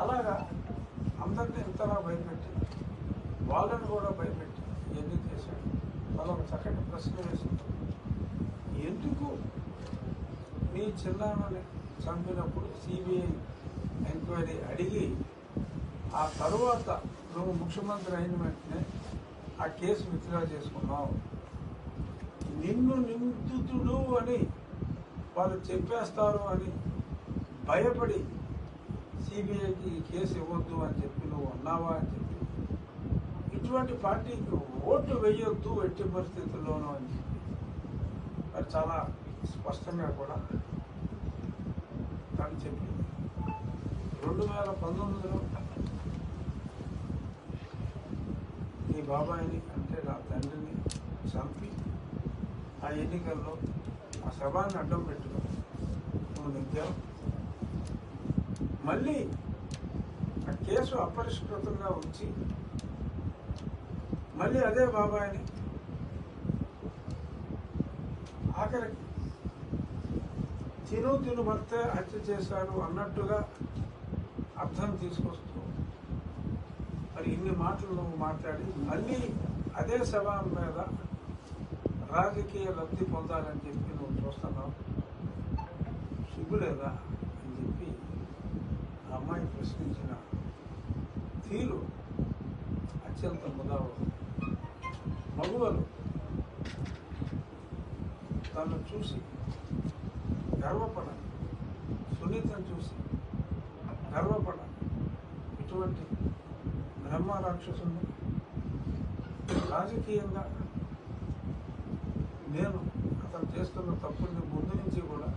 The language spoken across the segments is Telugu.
అలాగా అందరినీ ఇంతలా భయపెట్టి వాళ్ళని కూడా భయపెట్టి ఇవన్నీ చేశాడు. వాళ్ళు ఒక చక్కటి ప్రశ్న వేసింది, ఎందుకు నీ చిన్నాన్నని చంపినప్పుడు సిబిఐ ఎంక్వైరీ అడిగి ఆ తరువాత నువ్వు ముఖ్యమంత్రి అయిన వెంటనే ఆ కేసు విత్డ్రా చేసుకున్నావు? నిన్ను నిందితుడు అని వాళ్ళు చెప్పేస్తారు అని భయపడి సిబిఐకి ఈ కేసు ఇవ్వద్దు అని చెప్పి నువ్వు అన్నావా అని చెప్పి, ఇటువంటి పార్టీకి ఓటు వేయొద్దు ఎట్టి పరిస్థితుల్లోనూ అని చెప్పి మరి చాలా స్పష్టంగా కూడా తను చెప్పింది. 2019లో నీ బాబాయిని అంటే నా తండ్రిని చంపి ఆ ఎన్నికల్లో ఆ సభాన్ని అడ్డం పెట్టుకుని నువ్వు నెగ్గావు. మళ్ళీ ఆ కేసు అపరిష్కృతంగా ఉంచి మళ్ళీ అదే బాబాయిని ఆఖరికి తిను భర్తే హత్య చేశాడు అన్నట్టుగా అర్థం తీసుకొస్తూ మరి ఇన్ని మాటలు నువ్వు మాట్లాడి మళ్ళీ అదే సభ మీద రాజకీయ లబ్ధి పొందాలని చెప్పి నువ్వు చూస్తున్నావు, సిగ్గులేదా అని చెప్పి ఆ అమ్మాయి ప్రశ్నించిన తీరు అత్యంత ముదావు. మగువలు తను చూసి గర్వపడాలి, సునీతను చూసి గర్వపడాలి. ఇటువంటి బ్రహ్మ రాక్షసుని రాజకీయంగా నేను అతను చేస్తున్న తప్పుల్ని ముందు నుంచి కూడా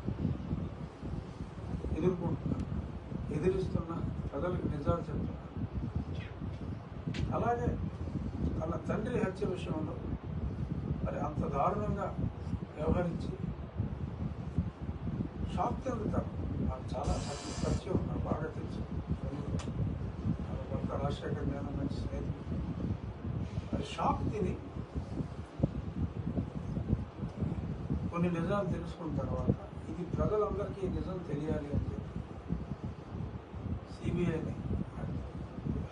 ఎదుర్కొంటున్నాను, ఎదిరిస్తున్నా, ప్రజలకు నిజాలు చెప్తున్నా. అలాగే తన తండ్రి హత్య విషయంలో మరి అంత దారుణంగా వ్యవహరించి షాక్ చెందుతాను. నాకు చాలా పరిచయం, నాకు బాగా తెలుసు. కొంత రాజశేఖర్ నేను మంచి స్నేహితులు. మరి షాక్ తిని కొన్ని నిజాలు తెలుసుకున్న తర్వాత ఇది ప్రజలందరికీ నిజం తెలియాలి అని చెప్పి సిబిఐని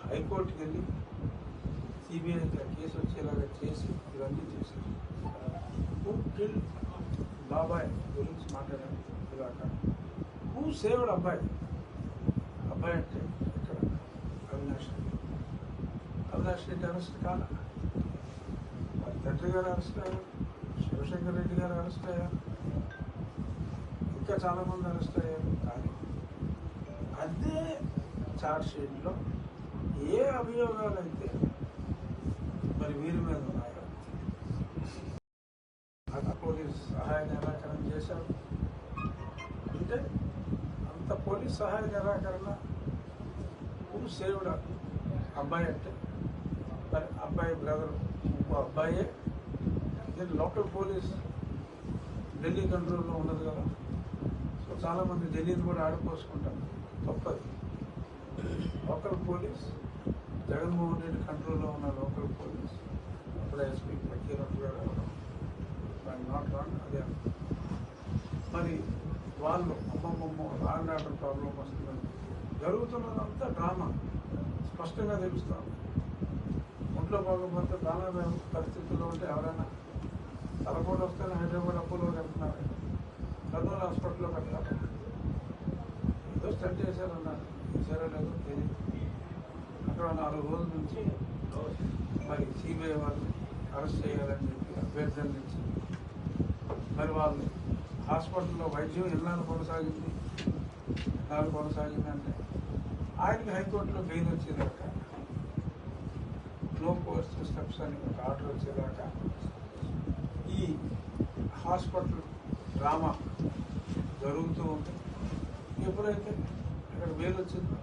హైకోర్టుకి వెళ్ళి సిబిఐకి ఆ కేసు వచ్చేలాగా చేసి ఇవన్నీ చేశారు. హూ కిల్ బాబాయ్ గురించి మాట్లాడాను ఇలాక. హూ సేవ్డ్ అబ్బాయి? అబ్బాయి అంటే ఇక్కడ అవినాష్ రెడ్డి అరెస్ట్ కాదా? వారి తండ్రి గారు అరెస్ట్ అయ్యారు, శివశంకర్ రెడ్డి గారు అరెస్ట్ అయ్యారు, ఇంకా చాలామంది అరెస్ట్ అయ్యారు. కానీ అదే ఛార్జ్ షీట్లో ఏ అభియోగాలు అయితే మరి వీరి మీద ఉన్నాయో పోలీస్ సహాయ నిరాకరణ చేశారు. అంటే అంత పోలీస్ సహాయ నిరాకరణ సేవుడు అబ్బాయి అంటే మరి అబ్బాయి బ్రదర్ ఇంకో అబ్బాయే. ఇది లోకల్ పోలీస్ ఢిల్లీ కంట్రోల్లో ఉన్నది కదా. సో చాలామంది ఢిల్లీని కూడా ఆడిపోసుకుంటారు, తప్పది. లోకల్ పోలీస్ జగన్మోహన్ రెడ్డి కంట్రోల్లో ఉన్న లోకల్ పోలీస్ అప్పుడు ఎస్పీ ఫకీరత్ గారు నాట్ రాంగ్ అదే. మరి వాళ్ళు అమ్మమ్మమ్మ లా అండ్ ఆర్డర్ ప్రాబ్లం వస్తుందని జరుగుతున్నదంతా డ్రామా స్పష్టంగా తెలుస్తాం. ఒంట్లో బాగోపోతే డ్రామా పరిస్థితుల్లో ఉంటే ఎవరైనా తలపోటు వస్తేనే హైదరాబాద్ అప్పులో వెళ్తున్నారు, కర్నూలు హాస్పిటల్లో పెట్టారు. ఏదో స్టంట్ చేశారన్నారు, చేశారో లేదో తెలియదు. అక్కడ 4 రోజుల నుంచి మరి సిబిఐ వాళ్ళు అరెస్ట్ చేయాలని చెప్పి అభ్యర్థించి మరి వాళ్ళు హాస్పిటల్లో వైద్యం ఎన్నాళ్ళు కొనసాగిందంటే ఆయనకి హైకోర్టులో బెయిల్ వచ్చేదాకా, నో కోర్స్ స్టెప్స్ అని ఒక ఆర్డర్ వచ్చేదాకా ఈ హాస్పిటల్ డ్రామా జరుగుతూ ఉంది. ఎప్పుడైతే అక్కడ బెయిల్ వచ్చిందో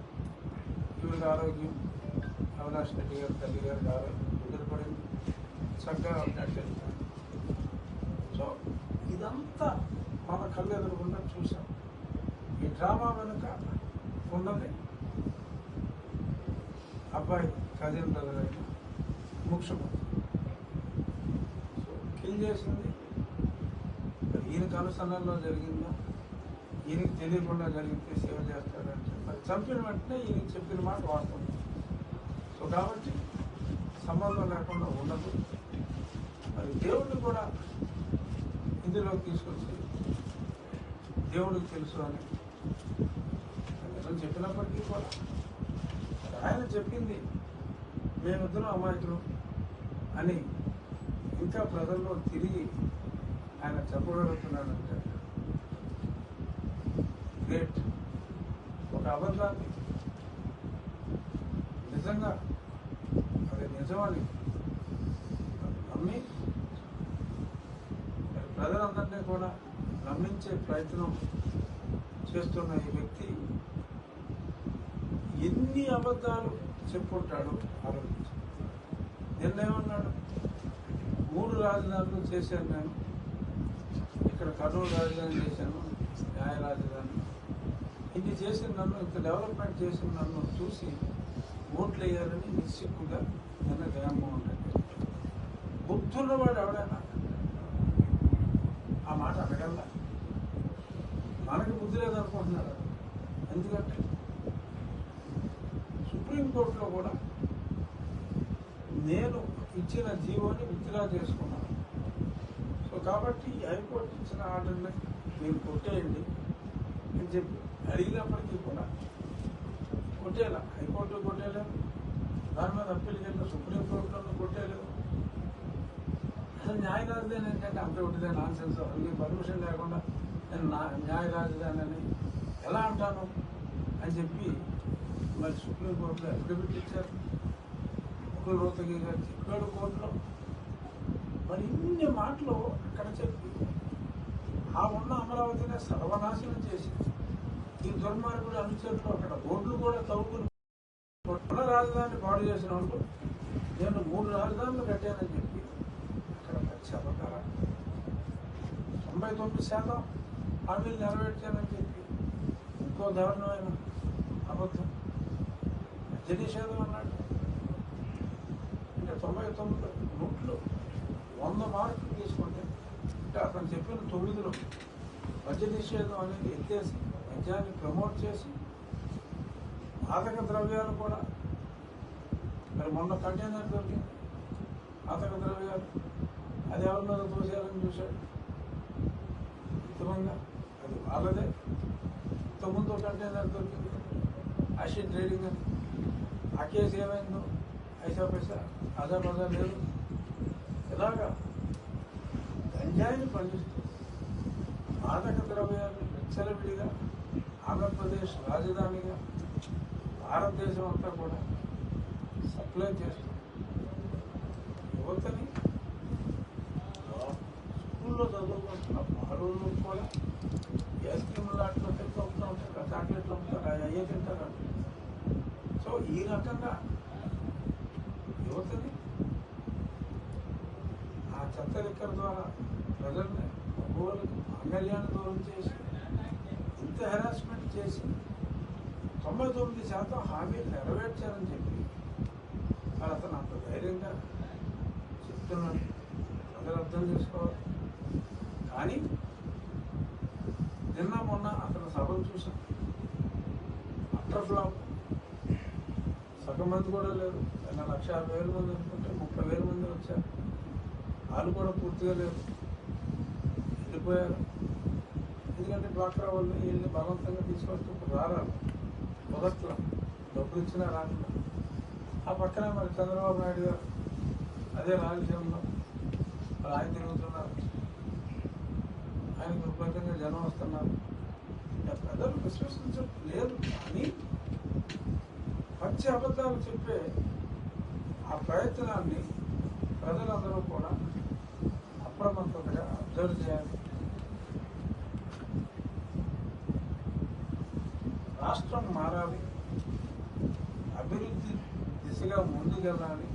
ఈవిడ ఆరోగ్యం, అవినాష్ రెడ్డి గారు తల్లి గారికి ఆరోగ్యం కుదిరిపడింది, చక్కగా ఉన్నట్టు. సో ఇదంతా మన కళ్ళు ఎదురుకుండా చూసాం. ఈ డ్రామా వెనుక ఉన్నది అబ్బాయి కజిన్ బ్రదర్ అయిన ముఖ్యమంత్రి. సో కిల్ చేసింది ఈయనకు అనుసంధానంలో జరిగిందా, ఈయనకి తెలియకుండా జరిగితే సేవ చేస్తాడంటే మరి చంపిన వెంటనే ఈయన చెప్పిన మాట వాస్తవం. సో కాబట్టి సంబంధం లేకుండా ఉండదు. మరి దేవుడిని కూడా ఇందులోకి తీసుకొచ్చి దేవుడికి తెలుసు అని నిజం చెప్పినప్పటికీ కూడా ఆయన చెప్పింది మేమిద్దరం అమాయకులు అని ఇంకా ప్రజల్లో తిరిగి ఆయన చెప్పగలుగుతున్నాడంటే గ్రేట్. ఒక అబద్ధాన్ని నిజంగా అది నిజమని నమ్మి ప్రజలందరినీ కూడా నమ్మించే ప్రయత్నం చేస్తున్న ఈ వ్యక్తి ఎన్ని అబద్ధాలు చెప్పుకుంటాడో ఆలోచించు. నిన్నేమన్నాడు? 3 రాజధానులు చేశాను నేను, ఇక్కడ కర్నూలు రాజధాని చేశాను, న్యాయ రాజధాని. ఇన్ని చేసిన నన్ను, ఇంత డెవలప్మెంట్ చేసిన నన్ను చూసి ఓట్లు వేయాలని నిస్సిగ్గుగా నిన్న జగన్మోహన్ రెడ్డి. బుద్ధున్నవాడు ఎవడైనా ఆ మాట అడగల్లా. మనకి బుద్ధి లేదనుకుంటున్నాడు. ఎందుకంటే సుప్రీంకోర్టులో కూడా నేను ఇచ్చిన జీవోని విత్డ్రా చేసుకున్నాను. సో కాబట్టి హైకోర్టు ఇచ్చిన ఆర్డర్ని మీరు కొట్టేయండి అని చెప్పి అడిగినప్పటికీ కూడా కొట్టేలా. హైకోర్టులో కొట్టేయలేదు, దాని మీద అప్పీల్ చేయలేదు, సుప్రీంకోర్టులో కొట్టేయలేదు. అసలు న్యాయ రాజధాని ఏంటంటే అంత ఒకటిదే నాన్ సెన్స్. అసలు పర్మిషన్ లేకుండా నేను న్యాయ రాజధాని అని ఎలా అంటాను అని చెప్పి మరి సుప్రీంకోర్టులో అఫిడవిట్ ఇచ్చారు. ముకుల్ రోహతగి గారు చెప్పాడు కోర్టులో. మరి ఇన్ని మాటలు అక్కడ చెప్పి ఆ ఉన్న అమరావతిని సర్వనాశనం చేసి ఈ దుర్మార్గుడు అనుచరులు అక్కడ రోడ్లు కూడా తవ్వుకుని ఉన్న రాజధానిని పాడు చేసిన వాళ్ళు నేను 3 రాజధానులు కట్టానని చెప్పి అక్కడ పచ్చి అబద్ధాలు. 99% హామీలు నెరవేర్చానని చెప్పి ఇంకో దారుణమైన అబద్ధం. మద్య నిషేధం అన్నాడు. అంటే 99 నోట్లు 100 మార్కులు తీసుకుంటే అంటే అతను చెప్పిన 9లో మద్య నిషేధం అనేది ఎత్తేసి మద్యాన్ని ప్రమోట్ చేసి మాదక ద్రవ్యాలు కూడా మరి మొన్న కంటైనర్ దొరికింది. మాదక ద్రవ్యాలు అది ఎవరి మీద తోసేయాలని చూశాడు. ఉత్తమంగా అది వాళ్ళదే. ఇంతకుముందు కంటైనర్ దొరికింది యాసిడ్ ట్రేడింగ్ అని. ఆ కేసు ఏమైందో ఐసా పైసా ఆజా బజా లేదు. ఇలాగా గంజాయిని పండిస్తూ మాదక ద్రవ్యాన్ని విచ్చలవిడిగా ఆంధ్రప్రదేశ్ రాజధానిగా భారతదేశం అంతా కూడా సప్లై చేస్తూ యువతని స్కూల్లో చదువుకుంటున్న బాలుళ్ళు కూడా ఏ స్కీములు అట్లా అమ్ముతూ ఉంటారు, చాక్లెట్లు అమ్ముతారు, అయ్యే తింటారు. సో ఈ రకంగా యువతని ఆ చెత్త లిక్కర ద్వారా ప్రజల్ని మగవాళ్ళకి మాంగళ్యాన్ని దూరం చేసి ఇంత హెరాస్మెంట్ చేసి 99% హామీలు నెరవేర్చారని చెప్పి మరి అతను అంత ధైర్యంగా చెప్తున్నాడు. ప్రజలు అర్థం చేసుకోవాలి. కానీ నిన్న మొన్న అతను సభలు చూసాం. Utter flop. సగం మంది కూడా లేరు. నిన్న 1,50,000 మంది అనుకుంటే 30,000 మంది వచ్చారు. వాళ్ళు కూడా పూర్తిగా లేరు, వెళ్ళిపోయారు. ఎందుకంటే డ్వాక్రా వాళ్ళు వీళ్ళని బలవంతంగా తీసుకొస్తూ రారాలు మొదట్లో డబ్బులు ఇచ్చినా రాకుండా. ఆ పక్కన మరి చంద్రబాబు నాయుడు గారు అదే రాజకీయంలో మరి ఆయన తిరుగుతున్నారు, ఆయనకు విపరీతంగా జనం వస్తున్నారు. ప్రజలు విశ్వసించలేదు. కానీ పచ్చి అబద్ధాలు చెప్పే ఆ ప్రయత్నాన్ని ప్రజలందరూ కూడా అప్రమత్తతగా అబ్జర్వ్ చేయాలి. రాష్ట్రం మారాలి, అభివృద్ధి దిశగా ముందుకెళ్ళాలి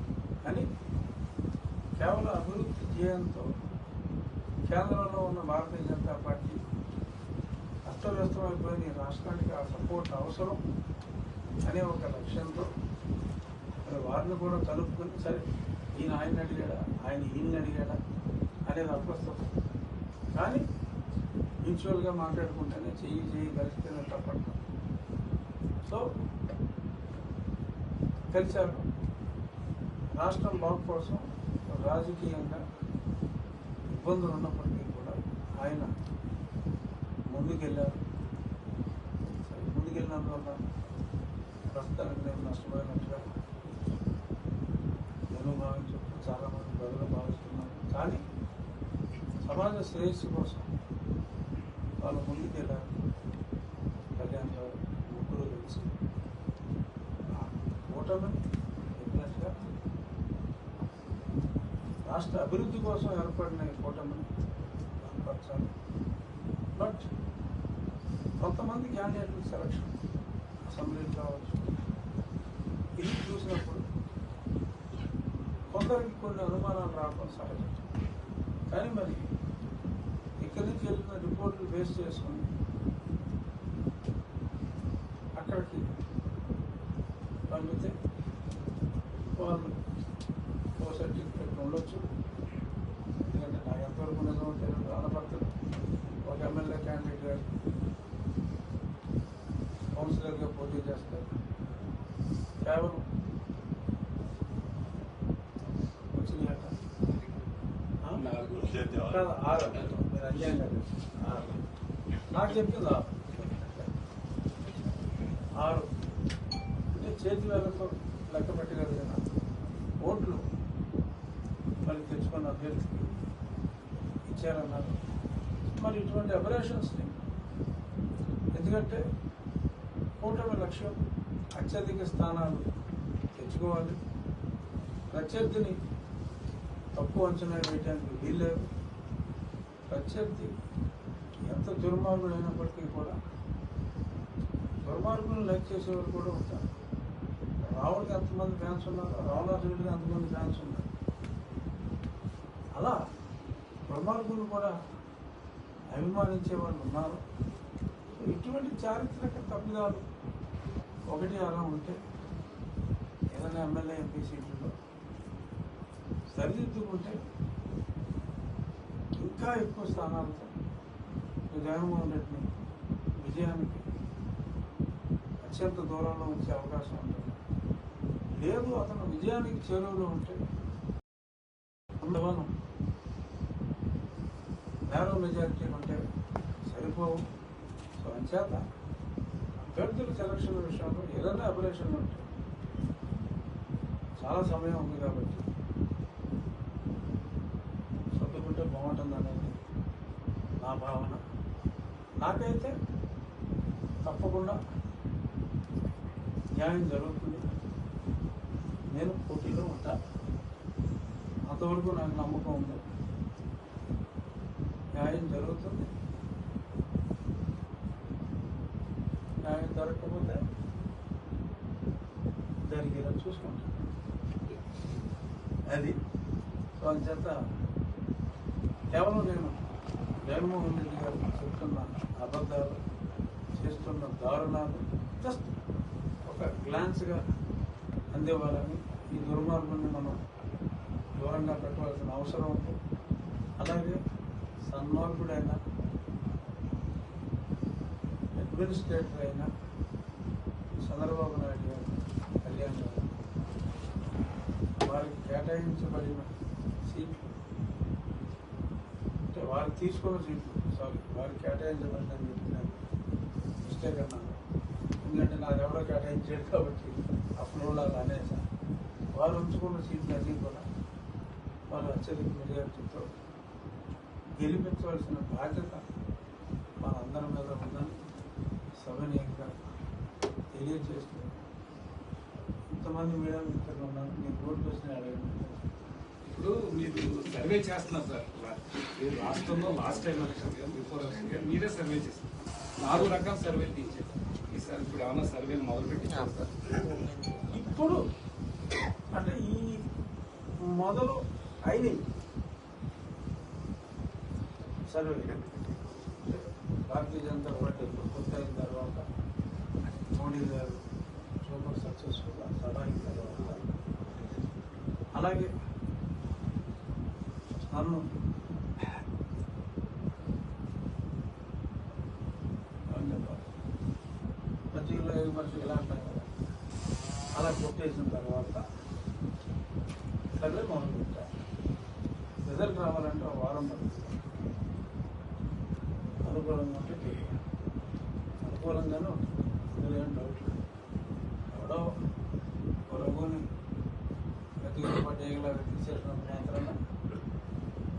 అని కేవలం అభివృద్ధి ధ్యేయంతో కేంద్రంలో ఉన్న భారతీయ జనతా పార్టీ అస్తవ్యస్తమైపోయిన ఈ రాష్ట్రానికి ఆ సపోర్ట్ అవసరం అనే ఒక లక్ష్యంతో మరి వారిని కూడా కలుపుకొని సరే ఈయన ఆయన్ని అడిగాడా, ఆయన ఈయన్ని అడిగాడా అనేది అప్రస్తుతం. కానీ మ్యూచువల్గా మాట్లాడుకుంటేనే చెయ్యి కలిస్తేనే తప్పట్టు సో కలిశారు. రాష్ట్రం బాగు కోసం రాజకీయంగా ఇబ్బందులు ఉన్నప్పటికీ కూడా ఆయన ముందుకెళ్ళారు. ముందుకెళ్ళినందువల్ల ప్రస్తుతానికి నేను నష్టపోయినట్టుగా నేను భావించవచ్చు, చాలామంది ప్రజలు భావిస్తున్నారు. కానీ సమాజ శ్రేయస్సు కోసం వాళ్ళు ముందుకెళ్ళారు. కళ్యాణ్ గారు ముగ్గురు కలిసి కూటమిని చెప్పినట్టుగా రాష్ట్ర అభివృద్ధి కోసం ఏర్పడిన కూటమిని బలపరచాలి. బట్ కొంతమంది క్యాండిడేట్ల సెలక్షన్ అసెంబ్లీకి కావచ్చు, ఇది చూసినప్పుడు కొందరికి కొన్ని అనుమానాలు రావడం సహజం. కానీ మరి ఇక్కడి నుంచి వెళ్ళిన రిపోర్టులు బేస్ చేసుకుని అక్కడికి పంపితే వాళ్ళు ఓ సర్టిఫికేట్ ఉండొచ్చు. ఎందుకంటే నాకు ఎంతవరకు నిజమో తెలియదు. ఆనపడుతుంది ఒక ఎమ్మెల్యే క్యాండిడేట్ గారు కౌన్సిలర్గా పోటీ చేస్తారు. కేవలం వచ్చినాయట 6 మీరు అన్యాయంగా నాకు చెప్పింది 6 అంటే చేతి వేలతో లెక్క పెట్టగలిగిన ఓట్లు మరి తెచ్చుకున్న అభ్యర్థికి ఇచ్చారన్నారు. మరి ఇటువంటి అబరేషన్స్ని, ఎందుకంటే కూటమి లక్ష్యం అత్యధిక స్థానాలు తెచ్చుకోవాలి, ప్రత్యర్థిని తక్కువ అంచనా వేయడానికి వీల్లేదు. ప్రత్యర్థి ఎంత దుర్మార్గులు అయినప్పటికీ కూడా దుర్మార్గులను లైక్ చేసేవారు కూడా ఉంటారు. రావుడికి ఎంతమంది ఫ్యాన్స్ ఉన్నారు, రావణాసురుడికి ఎంతమంది ఫ్యాన్స్ ఉన్నారు. అలా దుర్మార్గులు కూడా అభిమానించే వాళ్ళు ఉన్నారు. ఇటువంటి చారిత్రక తప్పిదాలు ఒకటి అలా ఉంటే ఏదైనా ఎమ్మెల్యే ఎంపీ సీట్లలో సరిదిద్దుకుంటే ఇంకా ఎక్కువ స్థానాలతో జగన్మోహన్ రెడ్డిని విజయానికి అత్యంత దూరంలో ఉంచే అవకాశం ఉంటుంది. లేదు అతను విజయానికి చేరువలో ఉంటే అందువల్ల నేరో మెజారిటీ ఉంటే సరిపోవు. సో అంచేత అభ్యర్థుల సెలక్షన్ విషయంలో ఏదైనా అపరేషన్లు ఉంటే చాలా సమయం ఉంది కాబట్టి సర్దుకుంటే బాగుంటుంది అనేది నా భావన. నాకైతే తప్పకుండా న్యాయం జరుగుతుంది. నేను పోటీలో ఉంటా, అంతవరకు నాకు నమ్మకం ఉంది. న్యాయం జరుగుతుంది. న్యాయం జరగకపోతే జరిగేలా చూసుకుంటాను. అది సో అంచేత కేవలం నేను జగన్మోహన్ రెడ్డి గారు చెప్తున్న అబద్ధాలు, చేస్తున్న దారుణాలు జస్ట్ ఒక గ్లాన్స్గా అందేవాళ్ళని, ఈ దుర్మార్గుల్ని మనం దూరంగా పెట్టవలసిన అవసరం ఉంది. అలాగే సన్మార్గుడైన అడ్మినిస్ట్రేటర్ అయిన చంద్రబాబు నాయుడు గారు, కళ్యాణ్ గారు, వారికి కేటాయించబడిన సీట్లు అంటే వారు తీసుకున్న సీట్లు, వారికి కేటాయించబడిందని చెప్పినాను, మిస్టేక్ అన్నాను. ఎందుకంటే నాకు ఎవరో కేటాయించాడు కాబట్టి ఆ ఫ్లోలో అలా అనేసా. వారు ఉంచుకున్న సీట్లు అన్నీ కూడా వాళ్ళు అత్యధిక మెజారిటీతో గెలిపించవలసిన బాధ్యత మనందరి మీద ఉందని సవినయంగా తెలియజేస్తూ, ఇంతమంది మీడియా మిత్రులు ఉన్నారు, మీరు ఓటు క్వశ్చన్ అడగండి. ఇప్పుడు మీరు సర్వే చేస్తున్నారు సార్, మీరు రాష్ట్రంలో last time election before election మీరే సర్వే చేస్తారు, 4 రకాల సర్వేలు తీయించారు. ఈసారి ఇప్పుడు ఏమన్నా సర్వేలు మొదలుపెట్టించారు సార్? ఇప్పుడు అంటే ఈ మొదలు అయినాయి సర్వే. భారతీయ జనతా పార్టీ కొత్త అయిన తర్వాత మోడీ గారు సూపర్ సక్సెస్ఫుల్గా సభాయిన తర్వాత, అలాగే నన్ను పత్రికలో విమర్శ ఇలా అలా కొట్టేసిన తర్వాత సర్వే మొదలుపెట్టారు. రిజల్ట్ రావాలంటే ఒక వారం పడుతుంది. అనుకూలంగా ఉంటే తెలియదు, అనుకూలంగానే ఉంటుంది, ఏం డౌట్ లేదు. ఎవడో రఘుని గట్టిగా పడ్డేలాగా తీసేసిన మాత్రాన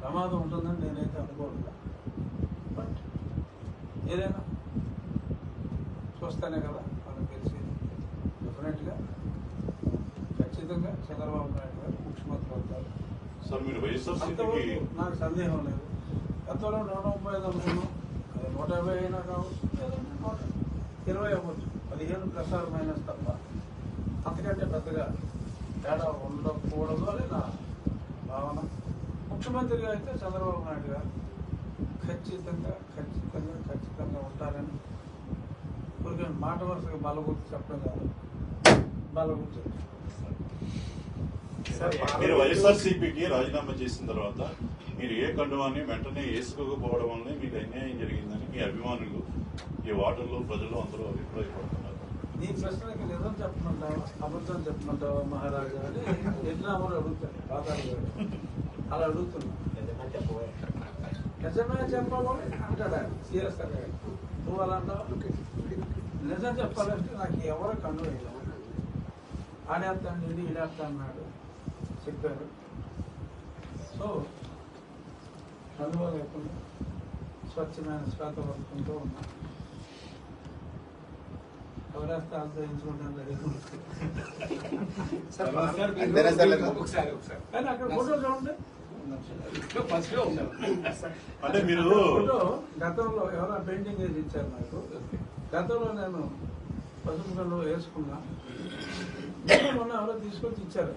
ప్రమాదం ఉంటుందని నేనైతే అనుకోవట్లేదు. బట్ ఏదైనా చూస్తేనే కదా మనకు తెలిసేది. డెఫినెట్గా ఖచ్చితంగా చంద్రబాబు నాయుడు గారు ముఖ్యమంత్రి అవుతారు. సార్ మీరు వైఎస్ఆర్సీపీకి అంతవరకు నాకు సందేహం లేదు. గతంలో 135 అనుకున్నాం, అది 150 అయినా కావచ్చు, లేదంటే 120 అవ్వచ్చు. 15 ప్లస్ ఆర్ మైనస్ తప్ప అంతకంటే పెద్దగా తేడా ఉండకూడదు అని నా భావన. ముఖ్యమంత్రిగా అయితే చంద్రబాబు నాయుడు గారు ఖచ్చితంగా ఉంటారని ఊరికే మాట వరుసగా బలగుర్తి చెప్పడం కాదు, బలగుర్తి. మీరు వైఎస్ఆర్సీపీకి రాజీనామా చేసిన తర్వాత మీరు ఏ కండువాన్ని వెంటనే వేసుకోకపోవడం వల్ల మీకు అన్యాయం జరిగిందని మీ అభిమానులు ఈ వార్డుల్లో ప్రజలు అందరూ అభిప్రాయపడుతున్నారు. నీ ప్రశ్నకి నిజం చెప్పమంటావా అబద్ధం చెప్పమంటావా మహారాజా అని ఎట్లా అమలు అడుగుతాను, పాతాలు అలా అడుగుతున్నా. నిజమే చెప్పాలి అంటాడా సీరియస్ గా, నువ్వు అలా అంటావా? నిజం చెప్పాలంటే నాకు ఎవరు కన్ను వేయలేదు. ఆడేస్తాను ఇది ఈడేస్తా అన్నాడు చెప్పారు. సో అనుభవం లేకుండా స్వచ్ఛమైన శ్వేత వర్కుంటూ ఉన్నా. ఎవరేస్తే అంతా ఎంచుకుంటాను కానీ అక్కడ ఫోటో చూడండి. అంటే మీరు ఫోటో గతంలో ఎవరో పెయింటింగ్ వేసి ఇచ్చారు నాకు. గతంలో నేను పసుపు కళ్ళు వేసుకున్నా, మొన్న ఎవరో తీసుకొచ్చి ఇచ్చారు.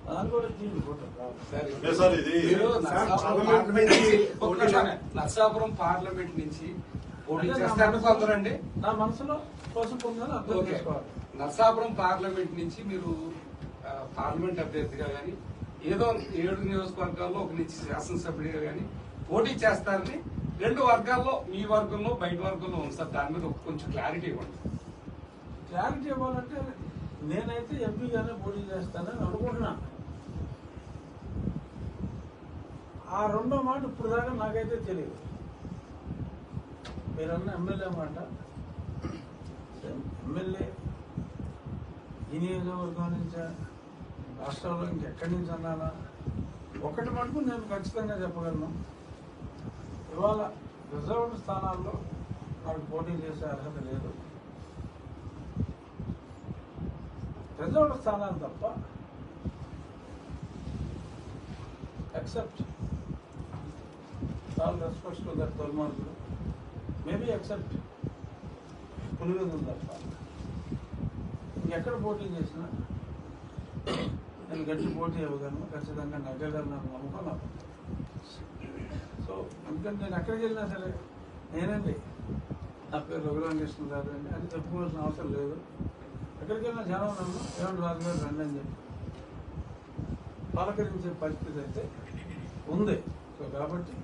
దాని కూడా తీయండి ఫోటో. సార్ ఇది నర్సాపురం పార్లమెంట్ నుంచి పోటీ చేస్తారని కొందరండి. నా మనసులో పసుపు ఉందని అర్థం చేసుకోవాలి. నర్సాపురం పార్లమెంట్ నుంచి మీరు పార్లమెంట్ అభ్యర్థిగా కానీ ఏదో 7 నియోజకవర్గాల్లో ఒక నుంచి శాసనసభ్యుడిగా కానీ పోటీ చేస్తారని 2 వర్గాల్లో, మీ వర్గంలో బయట వర్గంలో ఉంది సార్. దాని మీద కొంచెం క్లారిటీ ఇవ్వండి. క్లారిటీ ఇవ్వాలంటే నేనైతే ఎంపీగానే పోటీ చేస్తానని అనుకుంటున్నా. ఆ రెండో మాట ఇప్పుడు దాకా నాకైతే తెలియదు. మీరన్న ఎమ్మెల్యే మాట, ఎమ్మెల్యే ఈ నియోజకవర్గం నుంచా రాష్ట్రంలో ఇంకెక్కడి నుంచి అన్నానా ఒకటి మటుకు నేను ఖచ్చితంగా చెప్పగలను. ఇవాళ రిజర్వ్డ్ స్థానాల్లో నాకు పోటీ చేసే అర్హత లేదు. రిజర్వ్డ్ స్థానాలు తప్ప except all respects to that దుర్మార్గుడు, మేబీ ఎక్సెప్ట్ పులివెందులు తప్ప ఇంకెక్కడ పోటీ చేసినా నేను గట్టి పోటీ ఇవ్వగలను, ఖచ్చితంగా నెగ్గగలను నమ్మకం నాకు. సో ఎందుకంటే నేను ఎక్కడికి వెళ్ళినా సరే నేనండి, నా పేరు రఘురామకృష్ణ గారు అండి అని చెప్పుకోవాల్సిన అవసరం లేదు. ఎక్కడికి వెళ్ళినా జనం నన్ను ఏమంటే రాజు గారు రండి అని చెప్పి పలకరించే పరిస్థితి అయితే ఉంది. సో కాబట్టి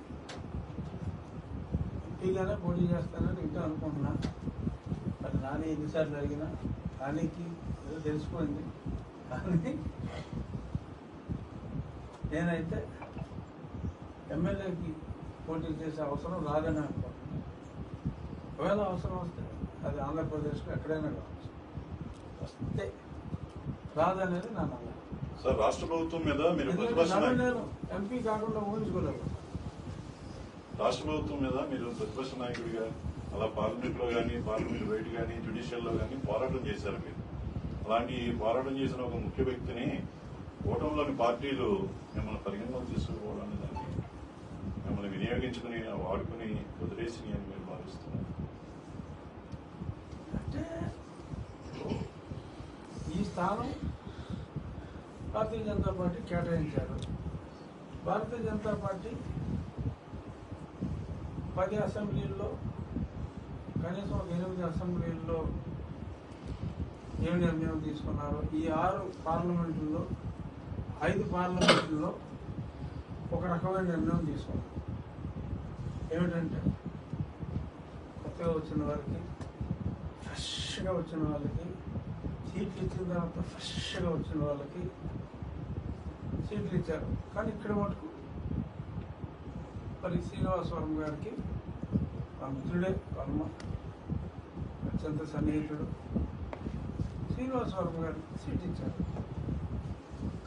ఎంపీగానే పోటీ చేస్తానని ఇంకా అనుకుంటున్నా. మరి నాని ఎన్నిసార్లు అడిగినా నానికి ఏదో తెలిసిపోయింది. కానీ నేనైతే ఎమ్మెల్యేకి పోటీ చేసే అవసరం రాదని అనుకుంటున్నాను. ఒకవేళ అవసరం వస్తే అది ఆంధ్రప్రదేశ్లో ఎక్కడైనా కావచ్చు, వస్తే రాదనేది నా నమ్మకం. సార్ రాష్ట్ర ప్రభుత్వం మీద మీరు నేను ఎంపీ కాకుండా ఊహించుకోలేదు. రాష్ట్ర ప్రభుత్వం మీద మీరు ప్రతిపక్ష నాయకుడిగా అలా పార్లమెంట్ లో కానీ, పార్లమెంట్ బయట కానీ, జ్యుడిషియల్ లో కానీ పోరాటం చేశారు. మీరు అలాంటి పోరాటం చేసిన ఒక ముఖ్య వ్యక్తిని కూటమిలోని పార్టీలు మిమ్మల్ని పరిగణలోకి తీసుకోవడానికి దాన్ని మిమ్మల్ని వినియోగించుకుని వాడుకుని వదిలేసి అని మీరు భావిస్తున్నారు. అంటే ఈ స్థానం భారతీయ జనతా పార్టీ కేటాయించారు. భారతీయ జనతా పార్టీ 10 అసెంబ్లీల్లో కనీసం ఒక 8 అసెంబ్లీల్లో ఏం నిర్ణయం తీసుకున్నారు. ఈ 6 పార్లమెంటుల్లో 5 పార్లమెంటుల్లో ఒక రకమైన నిర్ణయం తీసుకున్నారు. ఏమిటంటే కొత్తగా వచ్చిన వారికి, ఫ్రెష్గా వచ్చిన వాళ్ళకి సీట్లు ఇచ్చిన తర్వాత ఫ్రెష్గా వచ్చిన వాళ్ళకి సీట్లు ఇచ్చారు. కానీ ఇక్కడ మటుకు మరి శ్రీనివాసవరం గారికి మా మిత్రుడే, వర్మ అత్యంత సన్నిహితుడు, శ్రీనివాసవరం గారికి సీట్ ఇచ్చారు.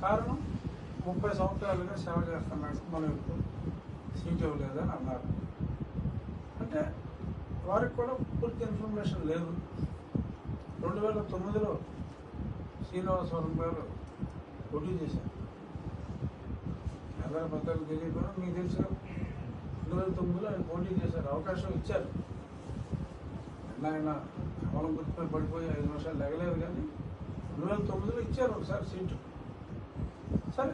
కారణం 30 సంవత్సరాలుగా సేవ చేస్తున్నాడు, మనం ఇప్పుడు సీట్ ఇవ్వలేదని అన్నారు. అంటే వారికి కూడా పూర్తి ఇన్ఫర్మేషన్ లేదు. 2009లో శ్రీనివాసవరం గారు పోటీ చేశారు. కేంద్ర పద్ధతులు తెలియకుండా మీకు తెలిసిన 2009లో ఆయన పోటీ చేశారు, అవకాశం ఇచ్చారు. ఆయన కమలం గుర్తుపై పడిపోయి 5 నిమిషాలు లెగలేదు. కానీ 2009లో ఇచ్చారు ఒకసారి సీటు. సరే,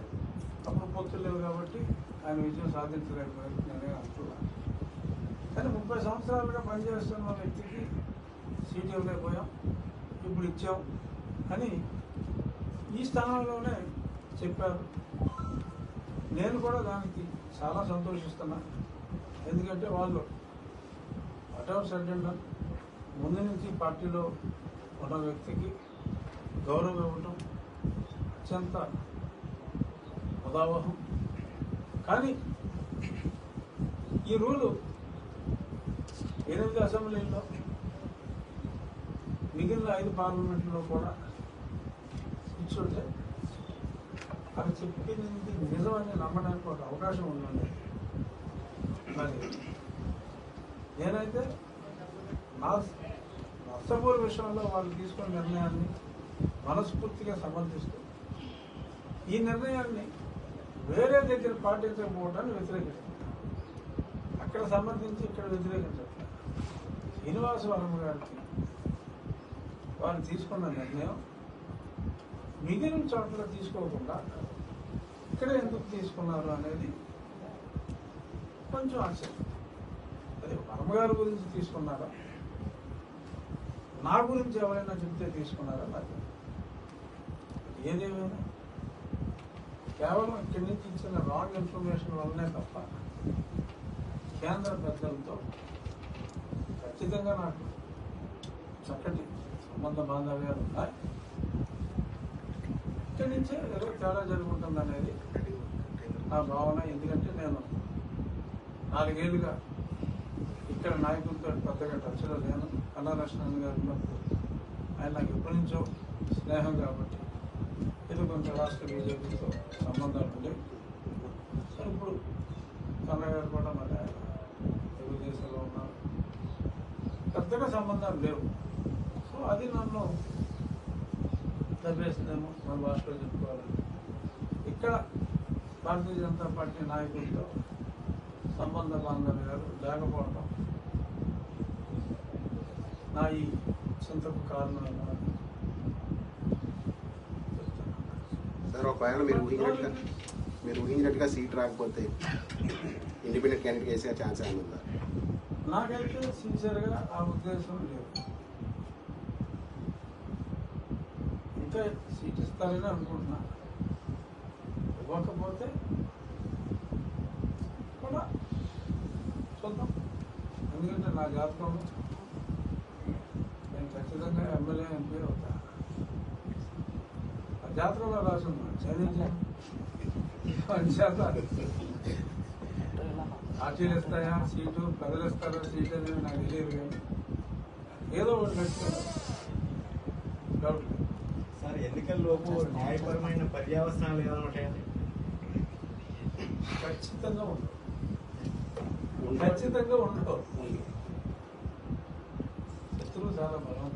అప్పుడు పొత్తులు లేవు కాబట్టి ఆయన విజయం సాధించలేకపోయారు, నేనే అంటున్నాను. కానీ 30 సంవత్సరాలుగా పనిచేస్తున్న వ్యక్తికి సీట్ ఇవ్వలేకపోయాం, ఇప్పుడు ఇచ్చాం అని ఈ స్థానంలోనే చెప్పారు. నేను కూడా దానికి చాలా సంతోషిస్తున్నా. ఎందుకంటే వాళ్ళు వాటెవర్ సర్జెంట్ ముందు నుంచి పార్టీలో ఉన్న వ్యక్తికి గౌరవం ఇవ్వటం అత్యంత ఉదావహం. కానీ ఈ రూలు 8 అసెంబ్లీల్లో, మిగిలిన 5 పార్లమెంట్లో కూడా ఇచ్చుంటే అది చెప్పింది నిజమని నమ్మడానికి ఒక అవకాశం ఉందండి. మరి నేనైతే నా నష్టపూర్ విషయంలో వాళ్ళు తీసుకున్న నిర్ణయాన్ని మనస్ఫూర్తిగా సమర్థిస్తూ ఈ నిర్ణయాన్ని వేరే దగ్గర పాటించకపోవడాన్ని వ్యతిరేకిస్తాను. అక్కడ సమర్థించి ఇక్కడ వ్యతిరేకించట్లేదు. శ్రీనివాసవరం గారికి వారు తీసుకున్న నిర్ణయం మిగిలిన చోట్ల తీసుకోకుండా ఇక్కడ ఎందుకు తీసుకున్నారు అనేది కొంచెం ఆశ్చర్యం. అది వర్మ గారి గురించి తీసుకున్నారా, నా గురించి ఎవరైనా చెప్తే తీసుకున్నారా నాకు ఏదేమైనా కేవలం ఇక్కడి నుంచి ఇచ్చిన రాంగ్ ఇన్ఫర్మేషన్ వల్లనే తప్ప కేంద్ర పెద్దలతో ఖచ్చితంగా నాకు చక్కటి సంబంధ బాంధవ్యాలు ఉన్నాయి. ఇక్కడి నుంచే ఏదో తేడా జరుగుతుంది అనేది నా భావన. ఎందుకంటే నేను 4 ఏళ్ళుగా ఇక్కడ నాయకులతో పెద్దగా టచ్లో లేను. కళాలక్ష్మణ్ గారు ఉన్నప్పుడు ఆయన నాకు ఎప్పటి నుంచో స్నేహం కాబట్టి ఏదో కొంచెం రాష్ట్ర బీజేపీతో సంబంధాలు ఉండేవి. ఇప్పుడు కన్నయ్య గారు కూడా మరి ఆయన తెలుగుదేశంలో ఉన్నారు, పెద్దగా సంబంధాలు లేవు. సో అది నన్ను దెబ్బేసిందేమో మన భాషలో చెప్పుకోవాలని. ఇక్కడ భారతీయ జనతా పార్టీ నాయకులతో సంబంధ బాంధవ్యాలు లేకపోవడం నా ఈ చింతకు కారణమైన సార్. ఒకవేళ మీరు ఊహించినట్టుగా సీట్ రాకపోతే ఇండిపెండెంట్ క్యాండిడేట్ వేసే ఛాన్స్ ఏమైనా ఉందా? నాకైతే సిన్సియర్గా ఆ ఉద్దేశం లేదు. ఇంకా సీట్ ఇస్తారని అనుకుంటున్నా. ఇవ్వకపోతే కూడా చూద్దాం. ఎందుకంటే నా జాతకంలో నేను ఖచ్చితంగా ఎమ్మెల్యే ఎంపీ అవుతా. ఆ జాతకంలో రాసి ఉన్నాను చదివించాను. చేత పార్టీలు ఇస్తాయా సీటు, ప్రజలు ఇస్తారా సీట్ అనేది నాకు తెలియదు. కానీ ఏదో ఒకటి ఖచ్చితంగా డౌట్ లేదు. సార్, ఎన్నికల్లోపు న్యాయపరమైన పర్యవసానాలు ఏమైనా ఉంటాయండి? ఖచ్చితంగా ఉండవు. ఖచ్చితంగా ఉండవు. శత్రువు చాలా బలం.